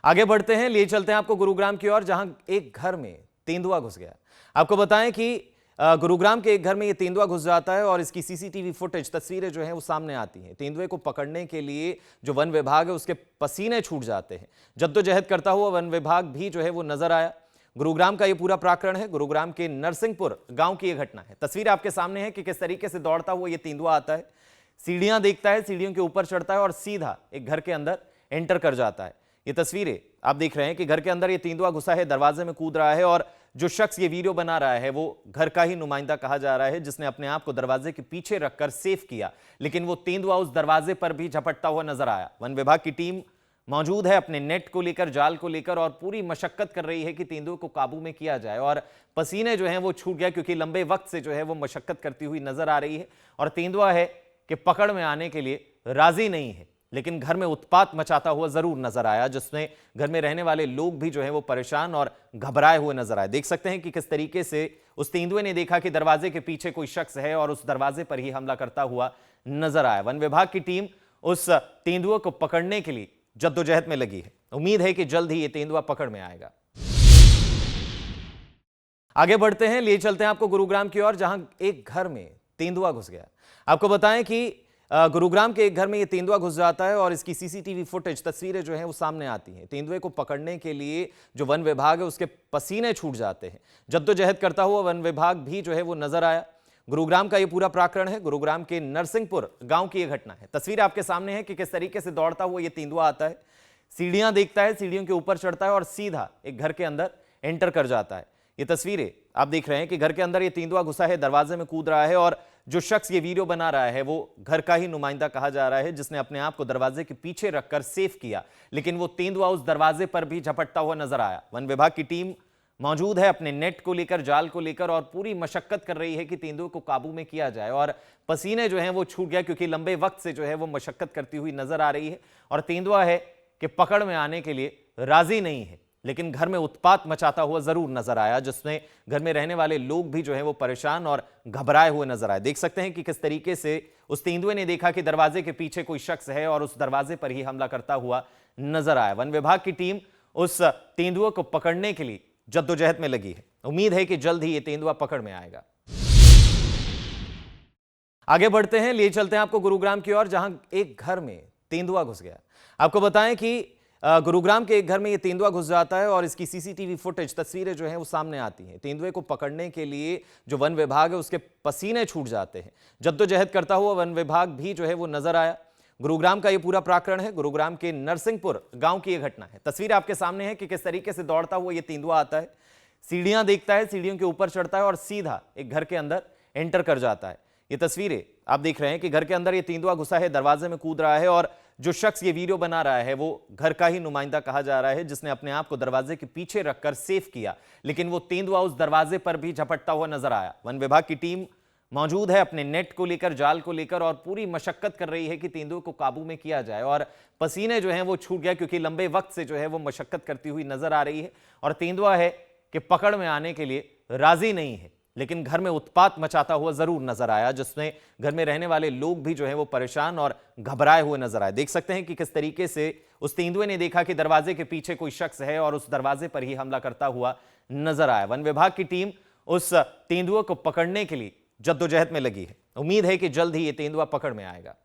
आगे बढ़ते हैं, लिए चलते हैं आपको गुरुग्राम की ओर, जहां एक घर में तेंदुआ घुस गया। आपको बताएं कि गुरुग्राम के एक घर में ये तेंदुआ घुस जाता है और इसकी सीसीटीवी फुटेज, तस्वीरें जो हैं वो सामने आती हैं। तेंदुए को पकड़ने के लिए जो वन विभाग है उसके पसीने छूट जाते हैं। जद्दोजहद करता हुआ वन विभाग भी जो है वो नजर आया। गुरुग्राम का ये पूरा प्रकरण है, गुरुग्राम के नरसिंहपुर गांव की यह घटना है। तस्वीर आपके सामने है कि किस तरीके से दौड़ता हुआ ये तेंदुआ आता है, सीढ़ियां देखता है, सीढ़ियों के ऊपर चढ़ता है और सीधा एक घर के अंदर एंटर कर जाता है। ये तस्वीरें आप देख रहे हैं कि घर के अंदर ये तेंदुआ घुसा है, दरवाजे में कूद रहा है और जो शख्स ये वीडियो बना रहा है वो घर का ही नुमाइंदा कहा जा रहा है, जिसने अपने आप को दरवाजे के पीछे रखकर सेव किया। लेकिन वो तेंदुआ उस दरवाजे पर भी झपटता हुआ नजर आया। वन विभाग की टीम मौजूद है, अपने नेट को लेकर, जाल को लेकर, और पूरी मशक्कत कर रही है कि तेंदुए को काबू में किया जाए। और पसीने जो हैं वो छूट गया, क्योंकि लंबे वक्त से जो है वो मशक्कत करती हुई नजर आ रही है। और तेंदुआ है कि पकड़ में आने के लिए राजी नहीं है, लेकिन घर में उत्पात मचाता हुआ जरूर नजर आया, जिसमें घर में रहने वाले लोग भी जो हैं वो परेशान और घबराए हुए नजर आए। देख सकते हैं कि किस तरीके से उस तेंदुए ने देखा कि दरवाजे के पीछे कोई शख्स है और उस दरवाजे पर ही हमला करता हुआ नजर आया। वन विभाग की टीम उस तेंदुए को पकड़ने के लिए जद्दोजहद में लगी है। उम्मीद है कि जल्द ही ये तेंदुआ पकड़ में आएगा। आगे बढ़ते हैं, लिए चलते हैं आपको गुरुग्राम की ओर, जहां एक घर में तेंदुआ घुस गया। आपको बताएं कि गुरुग्राम के एक घर में ये तेंदुआ घुस जाता है और इसकी सीसीटीवी फुटेज, तस्वीरें जो हैं वो सामने आती हैं। तेंदुए को पकड़ने के लिए जो वन विभाग है उसके पसीने छूट जाते हैं। जद्दोजहद करता हुआ वन विभाग भी जो है वो नजर आया। गुरुग्राम का ये पूरा प्रकरण है, गुरुग्राम के नरसिंहपुर गांव की यह घटना है। तस्वीर आपके सामने है कि किस तरीके से दौड़ता हुआ ये तेंदुआ आता है, सीढ़ियां देखता है, सीढ़ियों के ऊपर चढ़ता है और सीधा एक घर के अंदर एंटर कर जाता है। ये तस्वीरें आप देख रहे हैं कि घर के अंदर ये तेंदुआ घुसा है, दरवाजे में कूद रहा है और जो शख्स ये वीडियो बना रहा है वो घर का ही नुमाइंदा कहा जा रहा है, जिसने अपने आप को दरवाजे के पीछे रखकर सेव किया। लेकिन वो तेंदुआ उस दरवाजे पर भी झपटता हुआ नजर आया। वन विभाग की टीम मौजूद है, अपने नेट को लेकर, जाल को लेकर, और पूरी मशक्कत कर रही है कि तेंदुए को काबू में किया जाए। और पसीने जो हैं वो छूट गया, क्योंकि लंबे वक्त से जो है वो मशक्कत करती हुई नजर आ रही है। और तेंदुआ है कि पकड़ में आने के लिए राजी नहीं है, लेकिन घर में उत्पात मचाता हुआ जरूर नजर आया, जिसमें घर में रहने वाले लोग भी जो हैं वो परेशान और घबराए हुए नजर आए। देख सकते हैं कि किस तरीके से उस तेंदुए ने देखा कि दरवाजे के पीछे कोई शख्स है और उस दरवाजे पर ही हमला करता हुआ नजर आया। वन विभाग की टीम उस तेंदुए को पकड़ने के लिए जद्दोजहद में लगी है। उम्मीद है कि जल्द ही ये तेंदुआ पकड़ में आएगा। आगे बढ़ते हैं, लिए चलते हैं आपको गुरुग्राम की ओर, जहां एक घर में तेंदुआ घुस गया। आपको बताएं कि गुरुग्राम के एक घर में ये तेंदुआ घुस जाता है और इसकी सीसीटीवी फुटेज, तस्वीरें जो हैं वो सामने आती हैं। तेंदुए को पकड़ने के लिए जो वन विभाग है उसके पसीने छूट जाते हैं। जद्दोजहद करता हुआ वन विभाग भी जो है वो नजर आया। गुरुग्राम का ये पूरा प्रकरण है, गुरुग्राम के नरसिंहपुर गांव की यह घटना है। तस्वीर आपके सामने है कि किस तरीके से दौड़ता हुआ ये तेंदुआ आता है, सीढ़ियां देखता है, सीढ़ियों के ऊपर चढ़ता है और सीधा एक घर के अंदर एंटर कर जाता है। ये तस्वीरें आप देख रहे हैं कि घर के अंदर ये तेंदुआ घुसा है, दरवाजे में कूद रहा है और जो शख्स ये वीडियो बना रहा है वो घर का ही नुमाइंदा कहा जा रहा है, जिसने अपने आप को दरवाजे के पीछे रखकर सेव किया। लेकिन वो तेंदुआ उस दरवाजे पर भी झपटता हुआ नजर आया। वन विभाग की टीम मौजूद है, अपने नेट को लेकर, जाल को लेकर, और पूरी मशक्कत कर रही है कि तेंदुए को काबू में किया जाए। और पसीने जो हैं वो छूट गया, क्योंकि लंबे वक्त से जो है वो मशक्कत करती हुई नजर आ रही है। और तेंदुआ है कि पकड़ में आने के लिए राजी नहीं है, लेकिन घर में उत्पात मचाता हुआ जरूर नजर आया, जिसमें घर में रहने वाले लोग भी जो हैं वो परेशान और घबराए हुए नजर आए। देख सकते हैं कि किस तरीके से उस तेंदुए ने देखा कि दरवाजे के पीछे कोई शख्स है और उस दरवाजे पर ही हमला करता हुआ नजर आया। वन विभाग की टीम उस तेंदुए को पकड़ने के लिए जद्दोजहद में लगी है। उम्मीद है कि जल्द ही ये तेंदुआ पकड़ में आएगा।